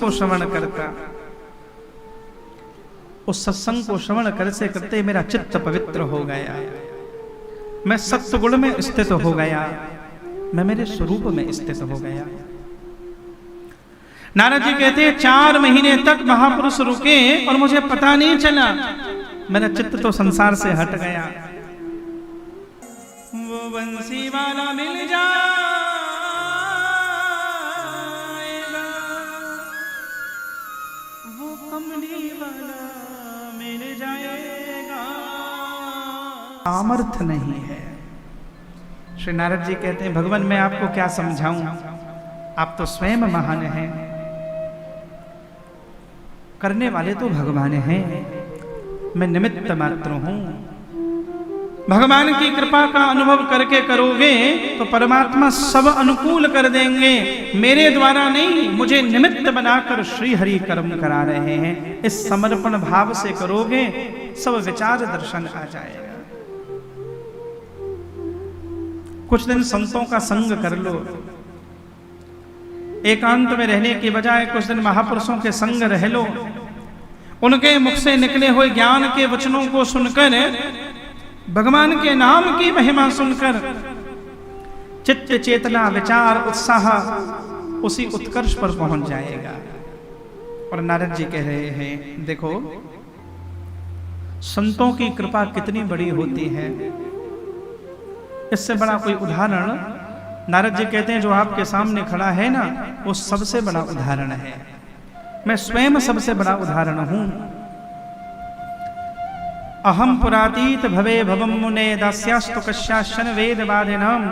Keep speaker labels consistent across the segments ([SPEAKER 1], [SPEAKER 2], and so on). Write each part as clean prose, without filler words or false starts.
[SPEAKER 1] को श्रवण करता, उस सत्संग को श्रवण करते करते मेरा चित्त पवित्र हो गया, मैं सत्गुण में स्थित हो गया, मैं मेरे स्वरूप में स्थित हो गया। नारद जी कहते हैं 4 महीने तक महापुरुष रुके और मुझे पता नहीं चला, मेरा चित्त तो संसार से हट गया। वो बंसी वाला मिल जाएगा, वो कमली वाला मिल जाएगा, सामर्थ्य नहीं है। श्री नारद जी कहते हैं भगवान मैं आपको क्या समझाऊं, आप तो स्वयं महान हैं, करने वाले तो भगवान हैं, मैं निमित्त मात्र हूं। भगवान की कृपा का अनुभव करके करोगे तो परमात्मा सब अनुकूल कर देंगे, मेरे द्वारा नहीं, मुझे निमित्त बनाकर श्री हरि कर्म करा रहे हैं। इस समर्पण भाव से करोगे सब विचार दर्शन आ जाएगा। कुछ दिन संतों का संग कर लो, एकांत में रहने की बजाय कुछ दिन महापुरुषों के संग रह लो, उनके मुख से निकले हुए ज्ञान के वचनों को सुनकर, भगवान के नाम की महिमा सुनकर चित्त चेतना विचार उत्साह उसी उत्कर्ष पर पहुंच जाएगा। और नारद जी कह रहे हैं देखो संतों की कृपा कितनी बड़ी होती है, इससे बड़ा कोई उदाहरण नारद जी कहते हैं जो आपके सामने खड़ा है ना, वो सबसे बड़ा उदाहरण है। मैं स्वयं सबसे बड़ा उदाहरण हूं। अहम पुरातीत भवे भवम मुने दास्यास्तु कश्याशन वेद वादिनाम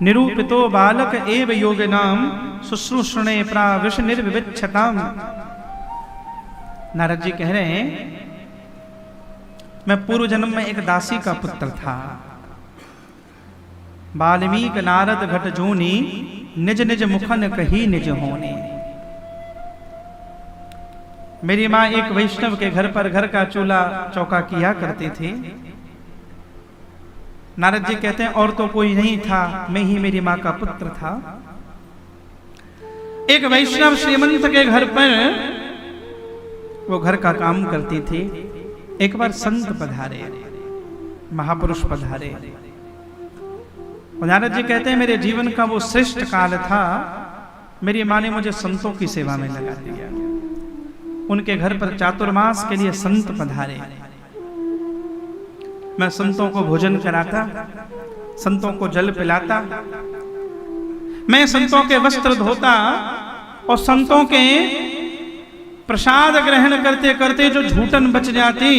[SPEAKER 1] निरूपितो बालक एव योगिनाम शुश्रूषणे प्राविश निर्विविच्छताम। नारद जी कह रहे हैं मैं पूर्व जन्म में एक दासी का पुत्र था, वाल्मीकि नारद घट जोनी निज निज मुखन कही निज होने। मेरी माँ एक वैष्णव के घर पर घर का चूल्हा चौका किया करती थी। नारद जी कहते हैं और तो कोई नहीं था, मैं ही मेरी माँ का पुत्र था। एक वैष्णव श्रीमंत के घर पर वो घर का काम करती थी। एक बार संत पधारे, महापुरुष पधारे। नारद जी कहते हैं मेरे जीवन का वो श्रेष्ठ काल था, मेरी माँ ने मुझे संतों की सेवा में लगा दिया। उनके घर पर चातुर्मास के लिए संत पधारे, मैं संतों को भोजन कराता, संतों को जल पिलाता, मैं संतों के वस्त्र धोता और संतों के प्रसाद ग्रहण करते करते जो झूठन बच जाती,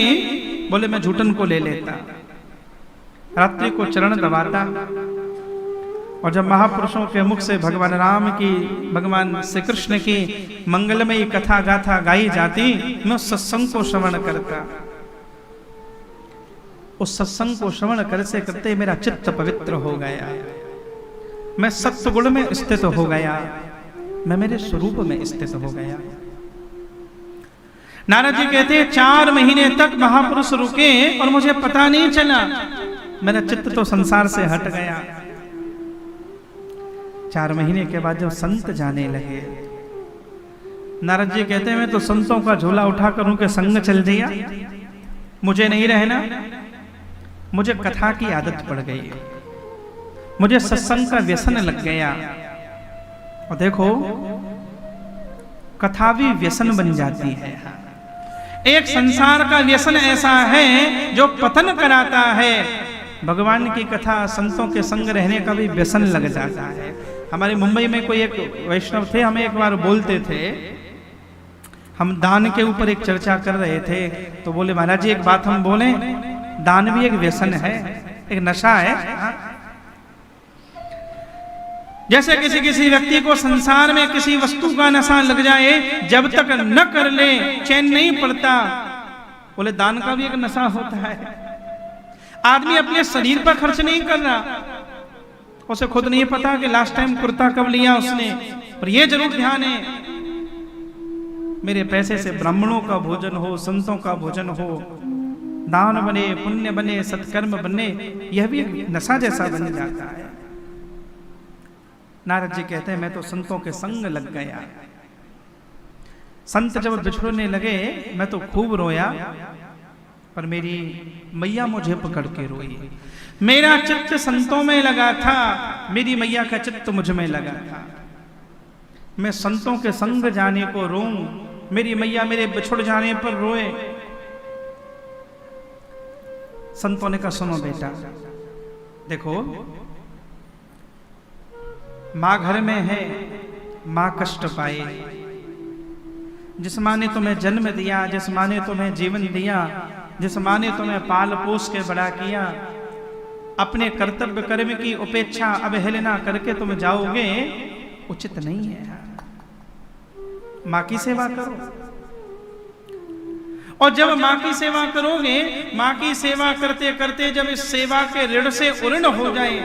[SPEAKER 1] बोले मैं झूठन को ले लेता, रात्रि को चरण दबाता। और जब महापुरुषों के मुख से भगवान राम की, भगवान श्री कृष्ण की मंगलमयी कथा गाथा गाई जाती, मैं उस सत्संग को श्रवण करता। उस सत्संग को श्रवण करते करते मेरा चित्त पवित्र हो गया, मैं सत्गुण में स्थित हो गया, मैं मेरे स्वरूप में स्थित हो गया। नारद जी कहते हैं 4 महीने तक महापुरुष रुके और मुझे पता नहीं चला, मेरा चित्त तो संसार से हट गया। 4 महीने के बाद जब संत जाने लगे, नारद जी कहते हैं मैं तो संतों का झोला उठाकर उनके संग चल दिया, मुझे नहीं रहना, मुझे कथा की आदत पड़ गई, मुझे सत्संग का व्यसन लग गया। और देखो कथा भी व्यसन बन जाती है। एक संसार का व्यसन ऐसा है जो पतन कराता है, भगवान की कथा संतों के संग रहने का भी व्यसन लग जाता है। हमारे मुंबई में कोई एक वैष्णव थे, हमें एक बार बोलते थे, हम दान के ऊपर एक चर्चा कर रहे थे, तो बोले महाराज जी एक बात हम बोले, दान भी एक व्यसन है, एक नशा है। जैसे किसी किसी व्यक्ति को संसार में किसी वस्तु का नशा लग जाए, जब तक न कर ले चैन नहीं पड़ता, बोले दान का भी एक नशा होता है। आदमी अपने शरीर पर खर्च नहीं कर रहा, उसे खुद नहीं पता कि लास्ट टाइम कुर्ता कब लिया उसने, पर यह जरूर ध्यान है मेरे पैसे से ब्राह्मणों का भोजन हो, संतों का भोजन हो, दान बने, पुण्य बने, सत्कर्म बने, यह भी एक नशा जैसा बन जाता है। नारद जी कहते हैं मैं तो संतों के संग लग गया, संत जब बिछड़ने लगे मैं तो खूब रोया, पर मेरी मैया मुझे पकड़ के रोई। मेरा चित्त संतों में लगा था, मेरी मैया का चित्त मुझ में लगा था। मैं संतों के संग जाने को रोऊं, मेरी मैया मेरे बिछुड़ जाने पर रोए। संतों ने कहा सुनो बेटा, देखो मां घर में है, मां कष्ट पाए। जिस मां ने तुम्हें जन्म दिया, जिस मां ने तुम्हें जीवन दिया, जिस मां ने तुम्हें पाल पोस के बड़ा किया, अपने कर्तव्य कर्म की उपेक्षा अवहेलना करके तुम जाओगे, उचित नहीं है। मां की सेवा करो। और जब मां की सेवा करोगे, मां की सेवा करते करते जब इस सेवा के ऋण से उऋण हो जाए,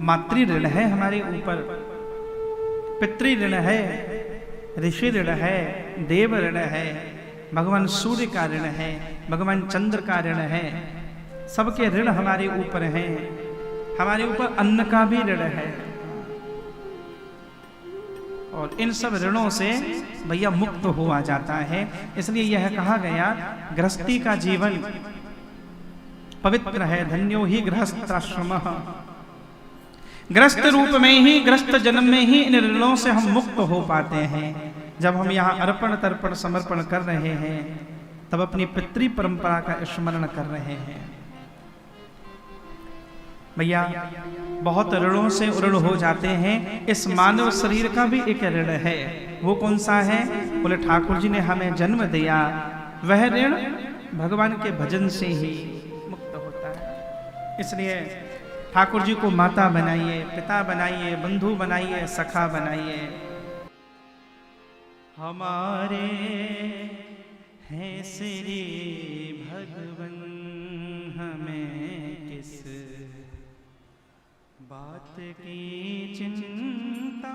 [SPEAKER 1] मातृ ऋण है हमारे ऊपर, पितृ ऋण है, ऋषि ऋण है, देव ऋण है, भगवान सूर्य का ऋण है, भगवान चंद्र का ऋण है, सबके ऋण हमारे ऊपर हैं। हमारे ऊपर अन्न का भी ऋण है। और इन सब ऋणों से भैया मुक्त हुआ जाता है। इसलिए यह कहा गया गृहस्थी का जीवन पवित्र है, धन्यो ही गृहस्थाश्रम। गृहस्थ रूप में ही, गृहस्थ जन्म में ही इन ऋणों से हम मुक्त हो पाते हैं। जब हम यहाँ अर्पण तर्पण समर्पण कर रहे हैं, तब अपनी पितृ परंपरा का स्मरण कर रहे हैं। भैया बहुत ऋणों से ऋण हो जाते हैं। इस मानव शरीर का भी एक ऋण है। वो कौन सा है? बोले ठाकुर जी ने हमें जन्म दिया, वह ऋण भगवान के भजन से ही मुक्त होता है। इसलिए ठाकुर जी को माता बनाइए, पिता बनाइए, बंधु बनाइए, सखा बनाइए। हमारे हैं श्री भगवन, हमें किस बात की चिंता